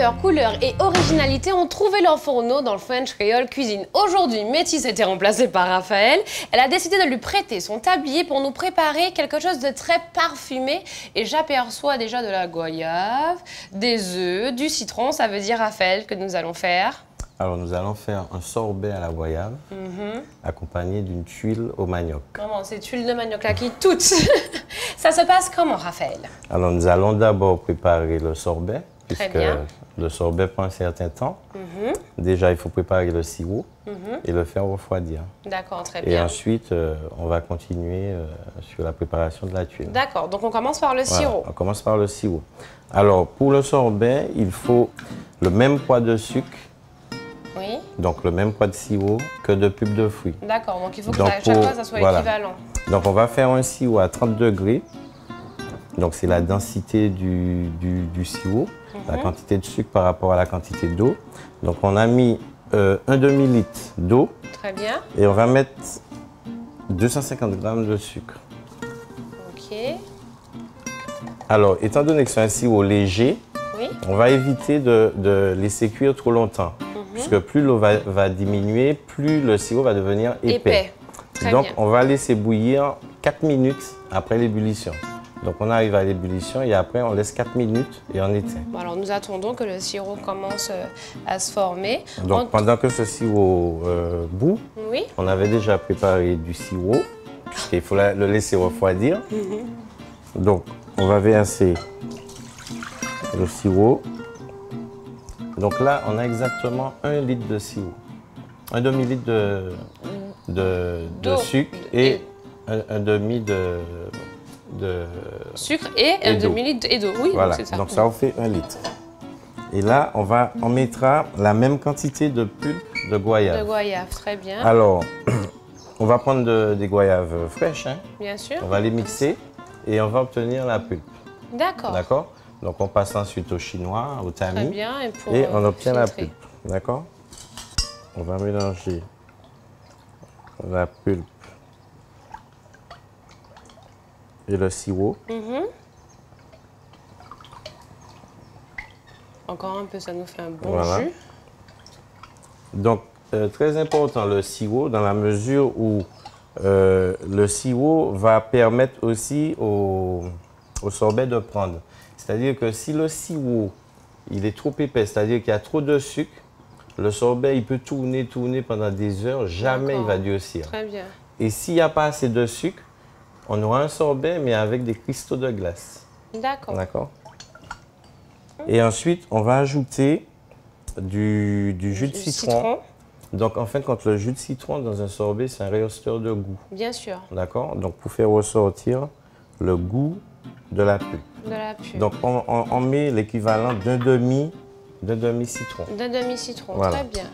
saveur, couleur et originalité ont trouvé leur fourneau dans le French Creole Cuisine. Aujourd'hui, Métis a été remplacée par Raphaël. Elle a décidé de lui prêter son tablier pour nous préparer quelque chose de très parfumé. Et j'aperçois déjà de la goyave, des œufs, du citron. Ça veut dire, Raphaël, que nous allons faire... Alors, nous allons faire un sorbet à la goyave, accompagné d'une tuile au manioc. Comment, cette tuile de manioc là qui toute ça se passe comment, Raphaël? Alors, nous allons d'abord préparer le sorbet, Très puisque bien. le sorbet prend un certain temps. Déjà, il faut préparer le sirop et le faire refroidir. D'accord, très Et bien. ensuite, on va continuer sur la préparation de la tuile. D'accord, donc on commence par le Voilà, sirop. on commence par le sirop. Alors, pour le sorbet, il faut le même poids de sucre, Oui, donc le même poids de sirop que de pulpe de fruits. d'accord, donc il faut que Donc, à chaque pour- fois ça soit voilà. équivalent. Donc, on va faire un sirop à 30 degrés. Donc, c'est la densité du sirop, la quantité de sucre par rapport à la quantité d'eau. Donc, on a mis un demi-litre d'eau Très bien, et on va mettre 250 grammes de sucre. ok. Alors, étant donné que c'est un sirop léger, Oui, on va éviter de laisser cuire trop longtemps. Puisque plus l'eau va diminuer, plus le sirop va devenir épais. épais. Très Donc, bien. on va laisser bouillir 4 minutes après l'ébullition. Donc, on arrive à l'ébullition et après, on laisse 4 minutes et on éteint. Bon, alors nous attendons que le sirop commence à se former. Donc, pendant que ce sirop bout, Oui, on avait déjà préparé du sirop, puisqu'il faut le laisser refroidir. Donc, on va verser le sirop. Donc là, on a exactement 1 litre de sirop. Un demi-litre de D'eau. sucre et un demi de sucre et un d'eau. demi-litre et d'eau. Oui, Voilà, c'est ça. donc ça en fait 1 litre. Et là, on mettra la même quantité de pulpe de goyave. De goyave, très bien. Alors, on va prendre des goyaves fraîches, hein. Bien sûr. On va les mixer et on va obtenir la pulpe. D'accord. D'accord? Donc, on passe ensuite au chinois, au Très tamis. bien. Et, pour, Et on obtient la filtrer. pulpe. D'accord? On va mélanger la pulpe et le sirop. Encore un peu, ça nous fait un bon Voilà. jus. Donc, très important, le sirop, dans la mesure où le sirop va permettre aussi au sorbet de prendre. C'est-à-dire que si le sirop il est trop épais, c'est-à-dire qu'il y a trop de sucre, le sorbet il peut tourner pendant des heures, jamais il D'accord. va durcir. Très bien. Et s'il n'y a pas assez de sucre, on aura un sorbet mais avec des cristaux de glace. D'accord. D'accord? Et ensuite, on va ajouter du jus de Du citron. Donc, en fin de compte, le jus de citron dans un sorbet, c'est un rehausseur de goût. Bien sûr. D'accord? Donc, pour faire ressortir le goût de la pulpe. De la pulpe. Donc, on met l'équivalent d'un demi-citron. D'un demi-citron. Voilà. Très bien.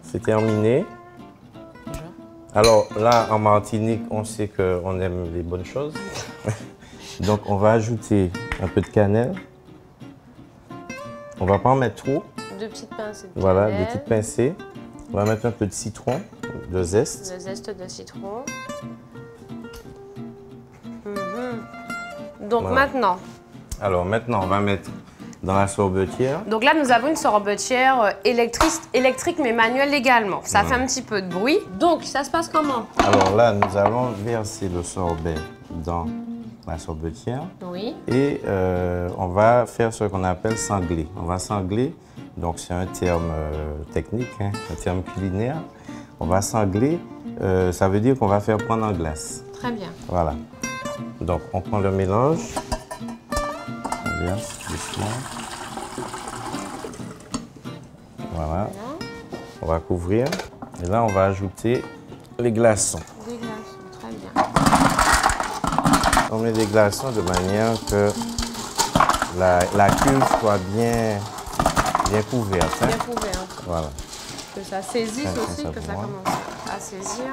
C'est terminé. Alors, là, en Martinique, on sait qu'on aime les bonnes choses. Donc, on va ajouter un peu de cannelle. On ne va pas en mettre trop. Deux petites pincées de Voilà, cannelle, des petites pincées. On va mettre un peu de citron, de zeste. le zeste de citron. Donc Voilà. maintenant, Alors maintenant, on va mettre dans la sorbetière. donc là nous avons une sorbetière électrique mais manuelle également. Ça fait un petit peu de bruit. Donc ça se passe comment? Alors là, nous allons verser le sorbet dans la sorbetière Oui. et on va faire ce qu'on appelle sangler. On va sangler, donc c'est un terme technique, hein, un terme culinaire. On va sangler, ça veut dire qu'on va faire prendre en glace. Très bien. Voilà. Donc, on prend le mélange. On verse doucement. Voilà. On va couvrir. Et là, on va ajouter les glaçons. Des glaçons, très bien. On met des glaçons de manière que la cuve soit bien couverte, hein. Bien couvert. Voilà. Que ça saisisse Ouais, aussi, ça que ça pour moi. commence à saisir.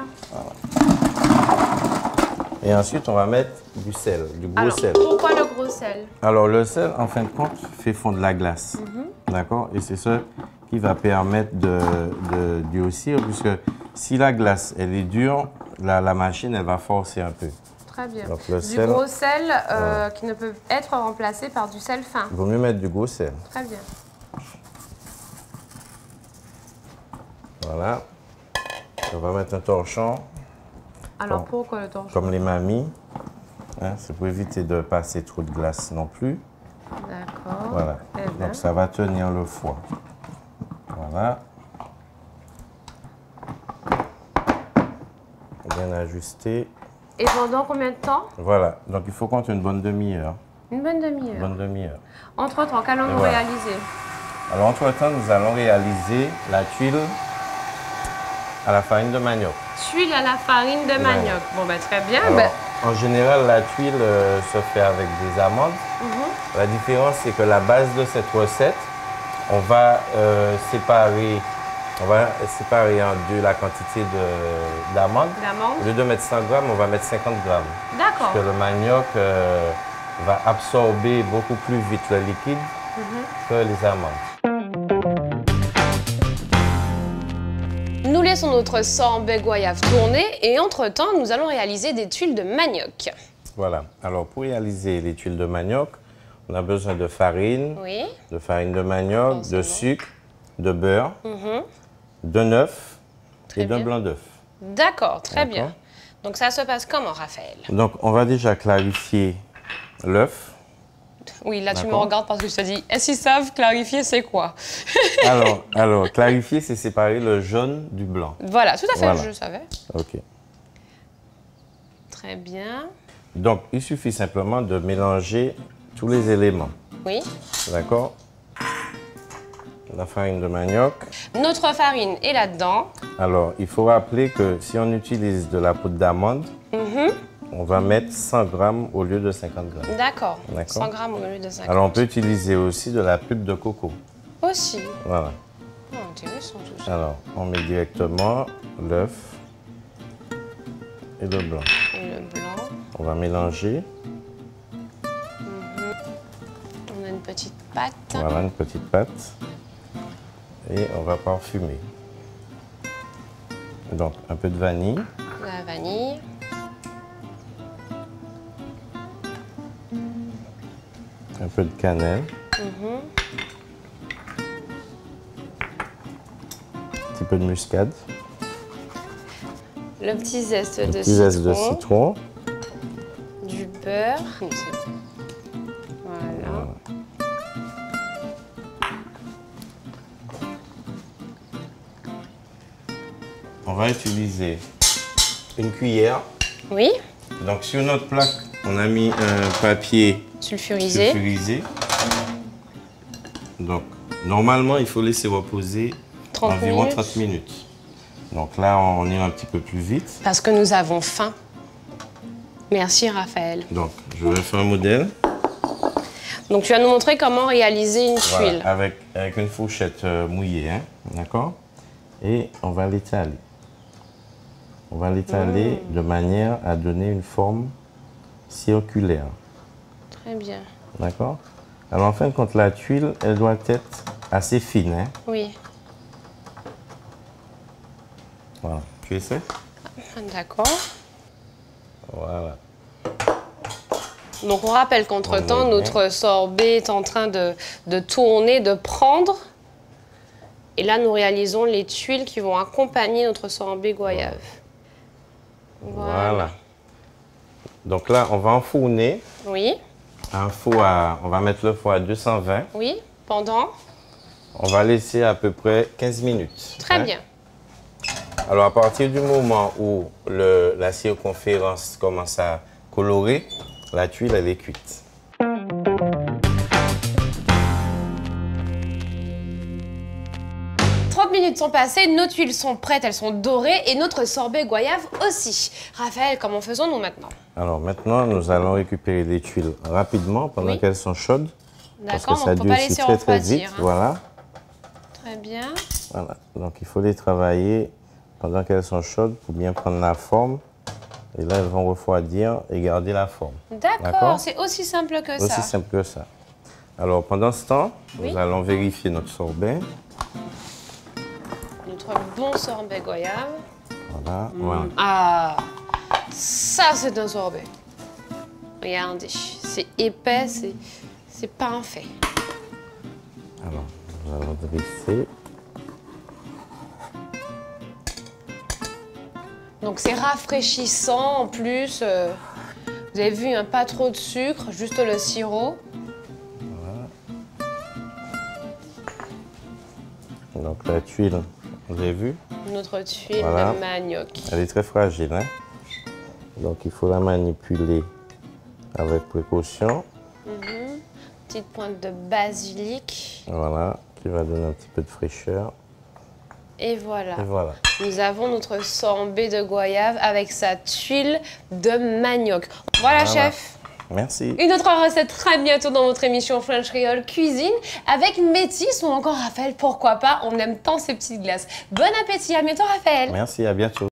Et ensuite, on va mettre du sel, du gros Alors, sel. pourquoi le gros sel? Alors, le sel, en fin de compte, fait fondre la glace. D'accord? Et c'est ça qui va permettre de durcir, puisque si la glace, elle est dure, la machine, elle va forcer un peu. Très bien. Donc, le du sel, gros sel qui ne peut être remplacé par du sel fin. il vaut mieux mettre du gros sel. Très bien. Voilà. On va mettre un torchon. Alors, pourquoi le torchon? Comme les mamies. Hein, c'est pour éviter de passer trop de glace non plus. D'accord. Voilà. Donc, ça va tenir le foie. Voilà. Bien ajusté. Et pendant combien de temps? Voilà. Donc, il faut compter une bonne demi-heure. Une bonne demi-heure. Une bonne demi-heure. Entre-temps, qu'allons-nous voilà. réaliser? Alors, entre-temps, nous allons réaliser la tuile à la farine de manioc. Tuile à la farine de manioc. Bon, ben, très bien. Alors, en général, la tuile se fait avec des amandes. La différence, c'est que la base de cette recette, on va séparer en deux la quantité d'amandes. Au lieu de mettre 100 grammes, on va mettre 50 grammes. D'accord. Parce que le manioc va absorber beaucoup plus vite le liquide que les amandes. Nous laissons notre sorbet goyave tourner et entre-temps, nous allons réaliser des tuiles de manioc. Voilà. Alors, pour réaliser les tuiles de manioc, on a besoin de farine, de farine de manioc, de sucre, de beurre, d'un œuf et d'un blanc d'œuf. D'accord, très bien. Donc, ça se passe comment, Raphaël? Donc, on va déjà clarifier l'œuf. Oui, là, tu me regardes parce que je te dis, est-ce qu'ils savent clarifier, c'est quoi? alors, clarifier, c'est séparer le jaune du blanc. Voilà, tout à fait, voilà. Je savais. OK. Très bien. Donc, il suffit simplement de mélanger tous les éléments. Oui. D'accord? La farine de manioc. Notre farine est là-dedans. Alors, il faut rappeler que si on utilise de la poudre d'amande, on va mettre 100 grammes au lieu de 50 grammes. D'accord. 100 grammes au lieu de 50. Alors, on peut utiliser aussi de la pulpe de coco. Aussi. Voilà. Oh, intéressant tout ça. Alors, on met directement l'œuf et le blanc. Et le blanc. On va mélanger. On a une petite pâte. Voilà, une petite pâte. Et on va parfumer. Donc, un peu de vanille. La vanille. Un peu de cannelle. Un petit peu de muscade. Le petit zeste de petit zeste de citron. Du beurre. Voilà. On va utiliser une cuillère. Oui. Donc, sur notre plaque, on a mis un papier sulfurisé. Donc, normalement, il faut laisser reposer environ 30 minutes. Donc là, on ira un petit peu plus vite. Parce que nous avons faim. Merci, Raphaël. Donc, je vais faire un modèle. Donc, tu vas nous montrer comment réaliser une tuile. Voilà, avec une fourchette mouillée, hein, d'accord? Et on va l'étaler. On va l'étaler de manière à donner une forme circulaire. Très bien. D'accord? Alors, en fin de compte, la tuile, elle doit être assez fine. Hein? Oui. Voilà. Tu essaies? D'accord. Voilà. Donc, on rappelle qu'entre-temps, notre sorbet est en train de tourner, de prendre. Et là, nous réalisons les tuiles qui vont accompagner notre sorbet goyave. Voilà. Donc là, on va enfourner. Oui. On va mettre le four à 220. Oui. Pendant? On va laisser à peu près 15 minutes. Très bien. Alors, à partir du moment où la circonférence commence à colorer, la tuile, elle est cuite. Minutes sont passées, nos tuiles sont prêtes, elles sont dorées et notre sorbet goyave aussi. Raphaël, comment faisons-nous maintenant? Alors maintenant, nous allons récupérer les tuiles rapidement pendant qu'elles sont chaudes. D'accord, donc on ne peut pas laisser refroidir. Voilà. Très bien. Voilà, donc il faut les travailler pendant qu'elles sont chaudes pour bien prendre la forme. Et là, elles vont refroidir et garder la forme. D'accord, c'est aussi simple que ça. Aussi simple que ça. Alors pendant ce temps, nous allons vérifier notre sorbet. Notre bon sorbet goyave. Voilà, voilà. Ah, ça c'est un sorbet. Regardez, c'est épais, c'est parfait. Alors, nous allons dresser. Donc c'est rafraîchissant en plus. Vous avez vu, hein, pas trop de sucre, juste le sirop. Voilà. Donc la tuile, vous avez vu? Notre tuile Voilà. de manioc. Elle est très fragile, hein? Donc il faut la manipuler avec précaution. Petite pointe de basilic. Voilà, qui va donner un petit peu de fraîcheur. Et voilà. Et voilà. Nous avons notre sorbet de goyave avec sa tuile de manioc. Voilà, chef. Merci. Une autre recette très bientôt dans votre émission French Creole Cuisine avec Métis ou encore Raphaël, pourquoi pas, on aime tant ces petites glaces. Bon appétit, à bientôt Raphaël. Merci, à bientôt.